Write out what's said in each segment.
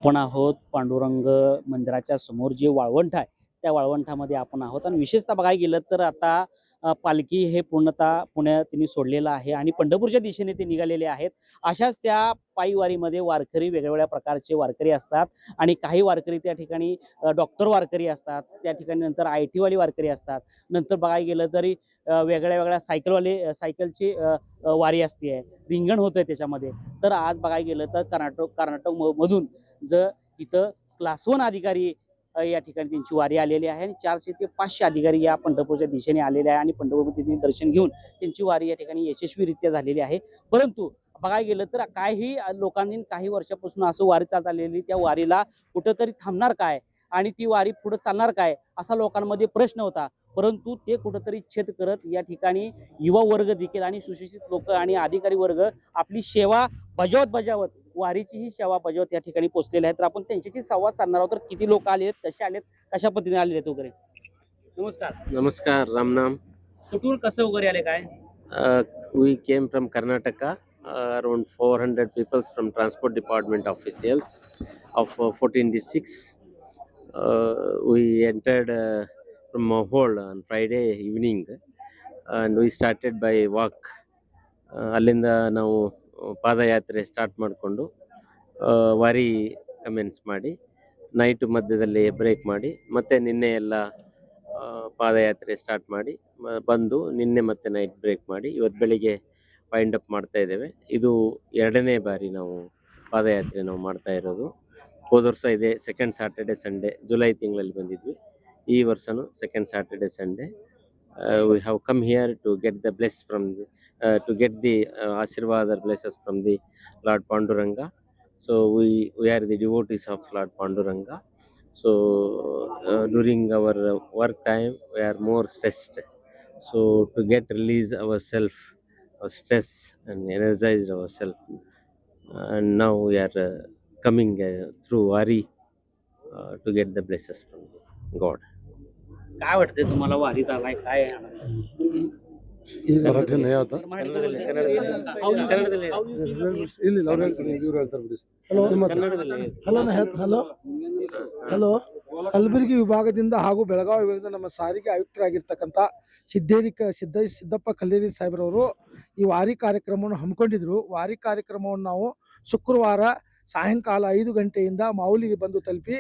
आपण आहोत पांडुरंग मंदिराच्या समोर जे वाळवंट आहे त्या वाळवंटामध्ये आपण आहोत आणि विशेषतः बघायला गेलं तर आता पालखी हे पूर्णतः पुण्यात त्यांनी सोडलेलं आहे आणि पंढरपूरच्या दिशेने ते निघालेले आहेत. अशाच त्या पायीवारीमध्ये वारकरी वेगवेगळ्या प्रकारचे वारकरी असतात आणि काही वारकरी त्या ठिकाणी डॉक्टर वारकरी असतात, त्या ठिकाणी नंतर IT वाली वारकरी असतात. नंतर बघायला गेलं तरी वेगळ्या वेगळ्या सायकलची वारी असते, रिंगण होतं त्याच्यामध्ये. तर आज बघायला गेलं तर कर्नाटक मधून जर इथं क्लास 1 अधिकारी या ठिकाणी त्यांची वारी आलेली आहे आणि 400 ते 500 अधिकारी या पंढरपूरच्या दिशेने आलेले आहे आणि पंढरपूरमध्ये दर्शन घेऊन त्यांची वारी या ठिकाणी यशस्वीरित्या झालेली आहे. परंतु बघायला गेलं तर काही लोकांनी काही वर्षापासून असं वारी चालत आलेली त्या वारीला कुठंतरी थांबणार काय आणि ती वारी पुढे चालणार काय असा लोकांमध्ये प्रश्न होता. परंतु ते कुठंतरी छेद करत या ठिकाणी युवा वर्ग देखील आणि सुशिक्षित लोक आणि अधिकारी वर्ग आपली सेवा बजावत वारीची ही सेवा बजावत या ठिकाणी पोहोचलेले आहेत. तर आपण त्यांच्याशी संवाद साधणार आहोत. तर किती लोक आले आहेत, कसे आलेत, कशा पद्धतीने आलेले आहेत वगैरे. नमस्कार. Namaskar, Ramnam. कुठून कसं वगैरे आले काय? We came from Karnataka, around 400 people from Transport Department officials of 14 districts. We entered from Mohol on Friday evening and we started by walk. ಅಲ್ಲಿಂದ ನಾವು ಪಾದಯಾತ್ರೆ ಸ್ಟಾರ್ಟ್ ಮಾಡಿಕೊಂಡು ವಾರಿ ಕಮೆನ್ಸ್ ಮಾಡಿ ನೈಟ್ ಮಧ್ಯದಲ್ಲಿ ಬ್ರೇಕ್ ಮಾಡಿ ಮತ್ತೆ ನಿನ್ನೆ ಎಲ್ಲ ಪಾದಯಾತ್ರೆ ಸ್ಟಾರ್ಟ್ ಮಾಡಿ ಬಂದು ನಿನ್ನೆ ಮತ್ತೆ ನೈಟ್ ಬ್ರೇಕ್ ಮಾಡಿ ಇವತ್ತು ಬೆಳಿಗ್ಗೆ ವೈಂಡ್ ಅಪ್ ಮಾಡ್ತಾ ಇದ್ದೇವೆ. ಇದು ಎರಡನೇ ಬಾರಿ ನಾವು ಪಾದಯಾತ್ರೆ ಮಾಡ್ತಾ ಇರೋದು. ಹೋದ ವರ್ಷ ಇದೆ ಸೆಕೆಂಡ್ ಸ್ಯಾಟರ್ಡೆ ಸಂಡೇ ಜುಲೈ ತಿಂಗಳಲ್ಲಿ ಬಂದಿದ್ವಿ. ಈ ವರ್ಷನೂ second Saturday Sunday we have come here to get the bless from to get the Ashirwad or blessings from the Lord Panduranga. So we are the devotees of Lord Panduranga. So during our work time we are more stressed. So to get release ourselves, our stress and energize ourselves. And now we are coming through Wari to get the blessings from God. काय वाटतंय तुम्हाला वारीत आलाय काय ಮರಾಠಿ ನಯ ಆತ ಇಲ್ಲಿ ಇವ್ರು ಹೇಳ್ತಾರೆ ಬಿಡಿ. ಹಲೋ ಹಲೋ ಕಲಬುರಗಿ ವಿಭಾಗದಿಂದ ಹಾಗೂ ಬೆಳಗಾವಿ ವಿಭಾಗದಿಂದ ನಮ್ಮ ಸಾರಿಗೆ ಆಯುಕ್ತರಾಗಿರ್ತಕ್ಕಂಥ ಸಿದ್ದಪ್ಪ ಕಲ್ಲೇರಿ ಸಾಹೇಬ್ರವರು ಈ ವಾರಿ ಕಾರ್ಯಕ್ರಮವನ್ನು ಹಮ್ಮಿಕೊಂಡಿದ್ರು. ವಾರಿ ಕಾರ್ಯಕ್ರಮವನ್ನು ನಾವು ಶುಕ್ರವಾರ ಸಾಯಂಕಾಲ 5 ಗಂಟೆಯಿಂದ ಮಾವುಲಿಗೆ ಬಂದು ತಲುಪಿ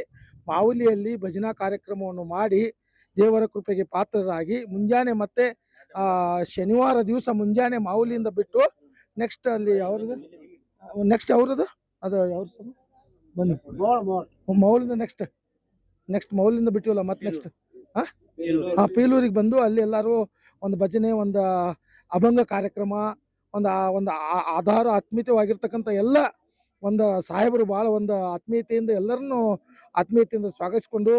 ಮಾವುಲಿಯಲ್ಲಿ ಭಜನಾ ಕಾರ್ಯಕ್ರಮವನ್ನು ಮಾಡಿ ದೇವರ ಕೃಪೆಗೆ ಪಾತ್ರರಾಗಿ ಮುಂಜಾನೆ ಮತ್ತೆ ಶನಿವಾರ ದಿವಸ ಮುಂಜಾನೆ ಮಾವುಲಿಯಿಂದ ಬಿಟ್ಟು ನೆಕ್ಸ್ಟ್ ಅಲ್ಲಿ ಅವ್ರದ್ದು ಅವ್ರದ್ದು ಅದು ಯಾವ ಸರ್ ಬನ್ನಿ ಮೌಲಿಂದ ನೆಕ್ಸ್ಟ್ ಮೌಲಿಂದ ಬಿಟ್ಟಿವಲ್ಲ ಮತ್ತೆ ನೆಕ್ಸ್ಟ್ ಪೀಲೂರಿಗೆ ಬಂದು ಅಲ್ಲಿ ಎಲ್ಲರೂ ಒಂದು ಭಜನೆ, ಒಂದು ಅಭಂಗ ಕಾರ್ಯಕ್ರಮ, ಒಂದು ಆಧಾರ ಆತ್ಮೀಯವಾಗಿರ್ತಕ್ಕಂಥ ಎಲ್ಲ ಒಂದು ಸಾಹೇಬರು ಭಾಳ ಒಂದು ಆತ್ಮೀಯತೆಯಿಂದ ಎಲ್ಲರನ್ನೂ ಆತ್ಮೀಯತೆಯಿಂದ ಸ್ವಾಗತಿಸಿಕೊಂಡು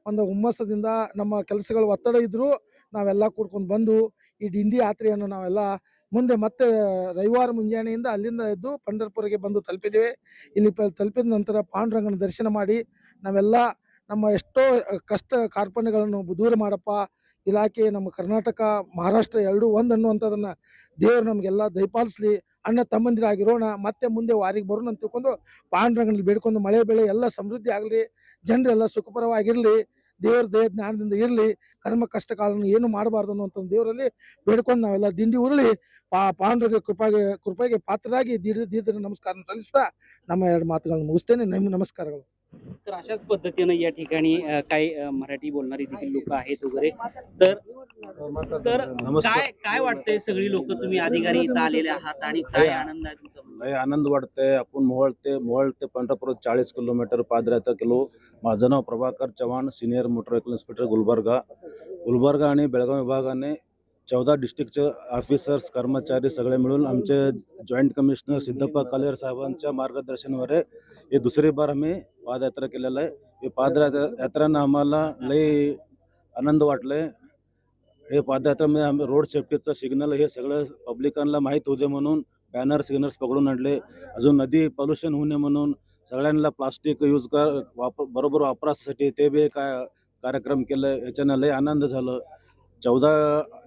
ಒಂದು ಹುಮ್ಮಸ್ಸದಿಂದ ನಮ್ಮ ಕೆಲಸಗಳು ಒತ್ತಡ ಇದ್ದರೂ ನಾವೆಲ್ಲ ಕೂಡ್ಕೊಂಡು ಬಂದು ಈ ದಿಂಡಿ ಯಾತ್ರೆಯನ್ನು ನಾವೆಲ್ಲ ಮುಂದೆ ಮತ್ತೆ ರವಿವಾರ ಮುಂಜಾನೆಯಿಂದ ಅಲ್ಲಿಂದ ಎದ್ದು ಪಂಢರಪುರಕ್ಕೆ ಬಂದು ತಲುಪಿದ್ದೇವೆ. ಇಲ್ಲಿ ತಲುಪಿದ ನಂತರ ಪಾಂಡುರಂಗನ ದರ್ಶನ ಮಾಡಿ ನಾವೆಲ್ಲ ನಮ್ಮ ಎಷ್ಟೋ ಕಷ್ಟ ಕಾರ್ಪಣ್ಯಗಳನ್ನು ದೂರ ಮಾಡಪ್ಪ, ಇಲಾಖೆ ನಮ್ಮ ಕರ್ನಾಟಕ ಮಹಾರಾಷ್ಟ್ರ ಎರಡೂ ಒಂದು ಅನ್ನುವಂಥದ್ದನ್ನು ದೇವರು ನಮಗೆಲ್ಲ ದಯಪಾಲಿಸಲಿ, ಅಣ್ಣ ತಮ್ಮಂದಿರಾಗಿರೋಣ, ಮತ್ತೆ ಮುಂದೆ ವಾರಿಗೆ ಬರೋಣ ಅಂತ ತಿಳ್ಕೊಂಡು ಪಾಂಡುರಂಗನಲ್ಲಿ ಬೇಡ್ಕೊಂಡು ಮಳೆ ಬೆಳೆ ಎಲ್ಲ ಸಮೃದ್ಧಿ ಆಗಲಿ, ಜನರೆಲ್ಲ ಸುಖಪರವಾಗಿರಲಿ, ದೇವ್ರ ದಯ ಜ್ಞಾನದಿಂದ ಇರಲಿ, ಕರ್ಮ ಕಷ್ಟ ಕಾಲವನ್ನು ಏನು ಮಾಡಬಾರ್ದು ಅನ್ನುವಂಥ ದೇವರಲ್ಲಿ ಬೇಡ್ಕೊಂಡು ನಾವೆಲ್ಲ ದಿಂಡಿ ಉರುಳಿ ಪಾಂಡುರಂಗ ಕೃಪೆಗೆ ಪಾತ್ರರಾಗಿ ದೀರ್ಘ ನಮಸ್ಕಾರ ಸಲ್ಲಿಸ್ತಾ ನಮ್ಮ ಎರಡು ಮಾತುಗಳನ್ನು ಮುಗಿಸ್ತೇನೆ. ನಮಸ್ಕಾರಗಳು. तर अशाच पद्धतीनं या ठिकाणी काही मराठी बोलणारी देखील लोक आहेत वगैरे. तर काय काय वाटतंय, सगळी लोक तुम्ही अधिकारी इथं आलेले आहात आणि काय आनंद आहे तुमचा? लय आनंद वाटतंय. आपण मोहोळ ते पंढरपूर 40 किलोमीटर पादयात्रा केलो. माझं नाव Prabhakar Chavan, senior motor vehicle inspector Gulbarga आणि बेळगाव विभागाने 14 डिस्ट्रिक्टचे ऑफिसर्स कर्मचारी सगळे मिळून आमचे जॉईंट कमिशनर सिद्धप्पा कालेर साहेबांच्या मार्गदर्शनावर हे दुसरी बार आम्ही पादयात्रा केलेलं आहे. हे पादयात्रानं आम्हाला लय आनंद वाटलाय. हे पादयात्रेमध्ये आम्ही रोड सेफ्टीचं सिग्नल हे सगळं पब्लिकांना माहीत होते म्हणून बॅनर सिग्नल्स पकडून आणले. अजून नदी पोल्युशन होऊ नये म्हणून सगळ्यांना प्लास्टिक बरोबर वापरासाठी ते बी काय कार्यक्रम केलं. याच्यानं लय आनंद झालं. 14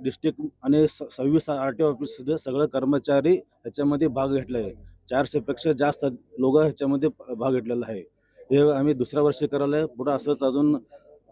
डिस्ट्रिक्ट आणि 26 RTO ऑफिस सगळे कर्मचारी ह्याच्यामध्ये भाग घेतले आहे. 400 पेक्षा जास्त लोक ह्याच्यामध्ये भाग घेतलेला आहे. हे आम्ही दुसऱ्या वर्षी करायला पुढे असंच अजून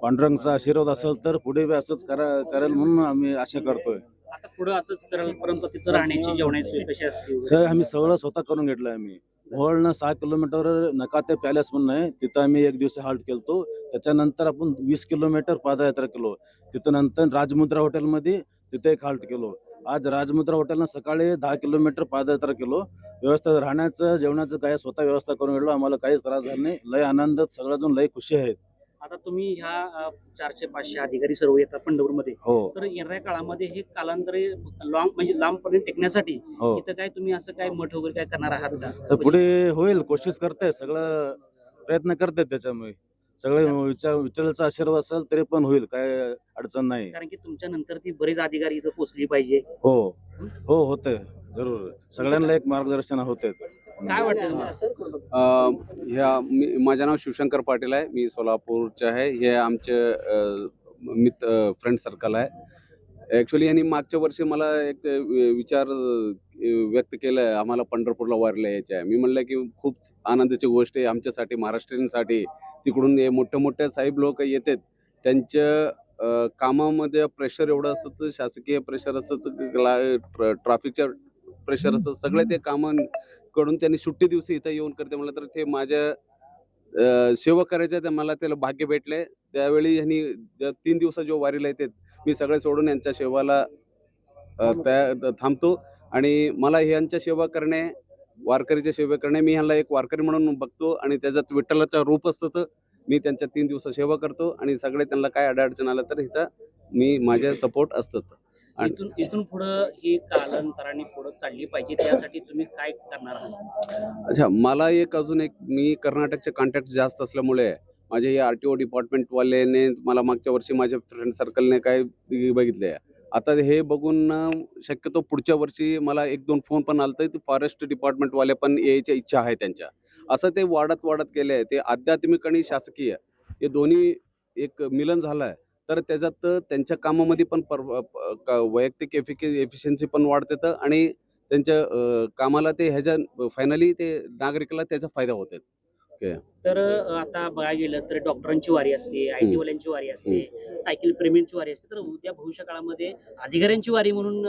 पांडुरंगचा आशीर्वाद असेल तर पुढे बी असंच करेल म्हणून आम्ही आशा करतोय. आता पुढे असंच कराल, परंतु तिथं राहण्याची जेवणाची सोय कशी असते? सर आम्ही सगळं स्वतः करून घेतलं. आम्ही मोहोळनं 6 किलोमीटर नकाते पॅलेस म्हणून आहे, तिथं आम्ही एक दिवस हाल्ट केलतो. त्याच्यानंतर आपण 20 किलोमीटर पादयात्रा केलो. तिथं नंतर राजमुद्रा हॉटेलमध्ये तिथे एक हाल्ट केलो. आज राजमुद्रा हॉटेलनं सकाळी 10 किलोमीटर पादयात्रा केलो. व्यवस्था राहण्याचं जेवणाचं काय स्वतः व्यवस्था करून घेतलो. आम्हाला काहीच त्रास झाला नाही. लय आनंदात सगळेजण लय खुशी आहेत. आता तुम्ही ह्या 400-500 अधिकारी सर्व येतात पंढरपूरमध्ये, हो तर येणाऱ्या काळामध्ये हे कालांतरे म्हणजे लांबपर्यंत टेकण्यासाठी हो इथं काय तुम्ही असं काय मठ वगैरे काय करणार आहात का? तर पुढे होईल, कोशिश करताय, सगळं प्रयत्न करतायत. त्याच्यामुळे सगळे विठ्ठलाचा आशीर्वाद असेल तरी पण होईल, काय अडचण नाही. कारण की तुमच्या नंतर ती बरेच अधिकारी इथं पोहोचली पाहिजे. हो हो होतंय, जरूर सगळ्यांना एक मार्गदर्शन होतंय. काय वाटतं तुम्हाला? माझं नाव शिवशंकर पाटील आहे. मी सोलापूरचे आहे. हे आमचे फ्रेंड सर्कल आहे. ॲक्च्युली यांनी मागच्या वर्षी मला एक विचार व्यक्त केलं आहे, आम्हाला पंढरपूरला वारीला यायचं आहे. मी म्हणलं की खूप आनंदाची गोष्ट आहे आमच्यासाठी, महाराष्ट्रीयांसाठी. तिकडून हे मोठे साहेब लोक येतात, त्यांच्या कामामध्ये प्रेशर एवढं असतं, तर शासकीय प्रेशर असतं, तर ट्रॅफिकच्या प्रेशर असतं, सगळे ते कामांकडून त्यांनी सुट्टी दिवशी इथं येऊन करते. म्हणलं तर ते माझ्या सेवा करायच्या, ते मला त्याला भाग्य भेटले. त्यावेळी ह्यांनी 3 दिवसा जो वारीला येतात, मी सगळे सोडून यांच्या सेवाला थांबतो. आणि मला ह्यांच्या सेवा करणे, वारकरीची सेवा करणे, मी ह्यांना एक वारकरी म्हणून बघतो. आणि त्याच्यात विठ्ठलाचं रूप असतं, तर मी त्यांच्या 3 दिवस सेवा करतो. आणि सगळे त्यांना काय अडचण आलं तर इथं मी माझे सपोर्ट असतात. इथून पुढं ही कालांतराने पुढे चालली पाहिजे, त्यासाठी तुम्ही काय करणार आहात? अच्छा, मला अजून एक, मी कर्नाटकचे कॉन्टॅक्ट जास्त असल्यामुळे माझे हे RTO डिपार्टमेंटवाल्याने मला मागच्या वर्षी माझ्या फ्रेंड सर्कलने काय बघितले. आता हे बघून शक्यतो पुढच्या वर्षी मला 1-2 फोन पण आलते, ते फॉरेस्ट डिपार्टमेंटवाले पण यायची इच्छा आहे त्यांच्या. असं ते वाढत गेले आहे. ते आध्यात्मिक आणि शासकीय हे दोन्ही एक मिलन झालं आहे. तर त्याच्यात त्यांच्या कामामध्ये पण वैयक्तिक एफिशियन्सी पण वाढते, आणि त्यांच्या कामाला ते ह्याच्या फायनली ते नागरिकाला त्याचा फायदा होतो. तर आता बघायला गेलं तर डॉक्टरांची वारी असते, IT वाल्यांची वारी असते, सायकल प्रेमींची वारी असते, तर उद्या भविष्य काळामध्ये अधिकाऱ्यांची वारी म्हणून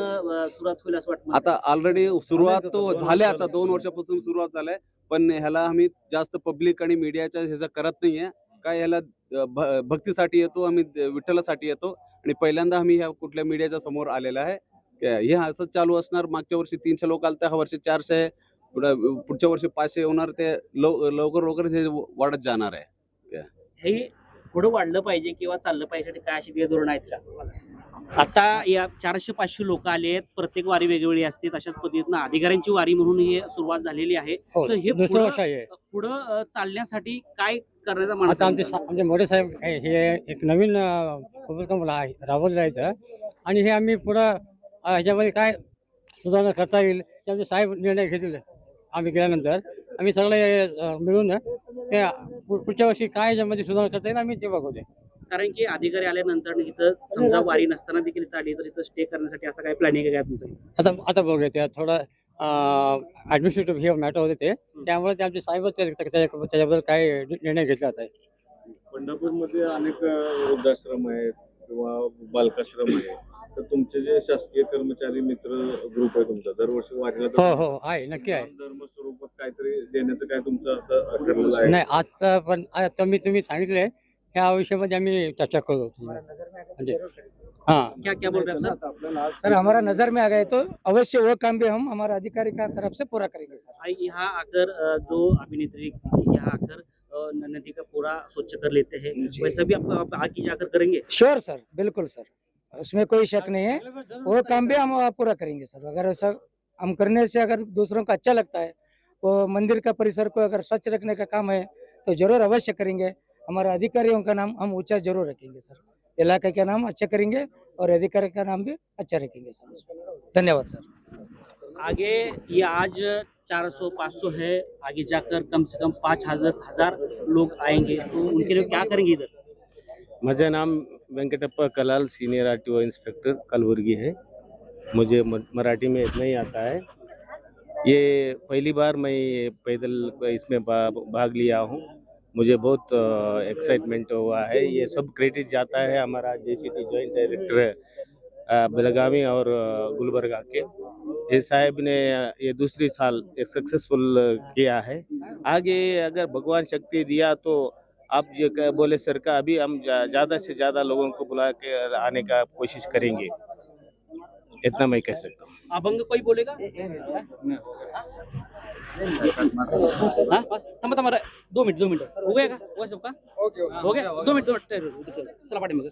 सुरुवात होईल असं वाटतं. आता ऑलरेडी सुरुवात तो झाल्या, आता 2 वर्षापासून सुरुवात झालंय. पण ह्याला आम्ही जास्त पब्लिक आणि मीडियाच्या ह्याचा करत नाहीये. काय ह्याला भक्तीसाठी येतो, आम्ही विठ्ठलासाठी येतो. आणि पहिल्यांदा आम्ही ह्या कुठल्या मीडियाच्या समोर आलेला आहे. हे असंच चालू असणार. मागच्या वर्षी 300 लोक आले, ह्या वर्षी 400, पुढच्या वर्षी 500 होणार. ते लवकर हे वाढत जाणार आहे. हे पुढे वाढलं पाहिजे किंवा चाललं पाहिजे, काय अशी धोरण आहेत का? आता या 400-500 लोक आले आहेत, प्रत्येक वारी वेगवेगळी असते, अशाच पद्धतीनं अधिकाऱ्यांची वारी म्हणून ही सुरुवात झालेली आहे. तर हे पुढं चालण्यासाठी काय करण्याचा मानस आता आमचे मोठे साहेब हे एक नवीन उपक्रम राबवलेला आहे इथं. आणि हे आम्ही पुढं ह्याच्यामध्ये काय सुधारणा करता येईल ते आमचे साहेब निर्णय घेतील. आम्ही गेल्यानंतर आम्ही सगळे मिळून ते पुढच्या वर्षी काय याच्यामध्ये सुधारणा करता येईल आम्ही ते बघूते. कारण की अधिकारी आल्यानंतर इथं समजा वारी नसताना देखील इथं आली तर इथं स्टे करण्यासाठी असं काही प्लॅनिंग आहे का तुमचं? आता बघूया, त्या थोडं ॲडमिनिस्ट्रेटिव्ह हे मॅटर होते ते, त्यामुळे ते आमचे साहेबच त्याच्याबद्दल काय निर्णय घेतला जात आहे. पंढरपूरमध्ये अनेक वृद्धाश्रम आहेत किंवा बालकाश्रम आहे, तर तुमचे जे शासकीय कर्मचारी मित्र ग्रुप आहे तुमचा, दरवर्षी वारीला हो आहे, नक्की आहे. धर्म स्वरूपात काहीतरी देण्याचं काय तुमचं असं ठरलेलं आहे? नाही, आता पण आता तुम्ही सांगितले ह्या विषयामध्ये आम्ही चर्चा करू. म्हणजे हाँ, क्या बोल रहे हैं सर? सर हमारा नजर में आ गए तो अवश्य वो काम भी हम हमारे अधिकारी का तरफ से पूरा करेंगे सर। यहाँ आकर जो अभिनेत्री यहाँ आकर नदी का पूरा स्वच्छ कर लेते हैं, वैसा भी आप आगे जाकर करेंगे? श्योर सर, बिल्कुल सर, उसमें कोई शक नहीं है। वो काम भी हम पूरा करेंगे सर। अगर ऐसा हम करने से अगर दूसरों को अच्छा लगता है, वो मंदिर का परिसर को अगर स्वच्छ रखने का काम है तो जरूर अवश्य करेंगे। हमारे अधिकारियों का नाम हम ऊंचा जरूर रखेंगे सर, इलाके का नाम अच्छा करेंगे और अधिकारी का नाम भी अच्छा रखेंगे सर। धन्यवाद सर। आगे ये आज 400-500 है, आगे जाकर कम से कम 5,000 लोग आएंगे, तो उनके लिए क्या करेंगे इधर? माझं नाम Venkatappa Kalal, senior RTO inspector Kalaburagi है। मुझे मराठी में इतना ही आता है। ये पहली बार मैं पैदल इसमें भाग लिया हूँ। मुझे बहुत एक्साइटमेंट हुआ है। ये सब क्रेडिट जाता है हमारा JCT जॉइंट डायरेक्टर बेलगावी और गुलबर्गा के। ये साहब ने ये दूसरी साल एक सक्सेसफुल किया है। आगे अगर भगवान शक्ति दिया तो आप ये बोले सर का अभी हम ज़्यादा से ज़्यादा लोगों को बुला के आने का कोशिश करेंगे, इतना मैं कह सकता हूँ। अभंग कोई बोलेगा? हाँ बस थांबा 2 मिनिट हो गया का? हुआ सबका? हो गया 2 मिनिट चला पाठी मग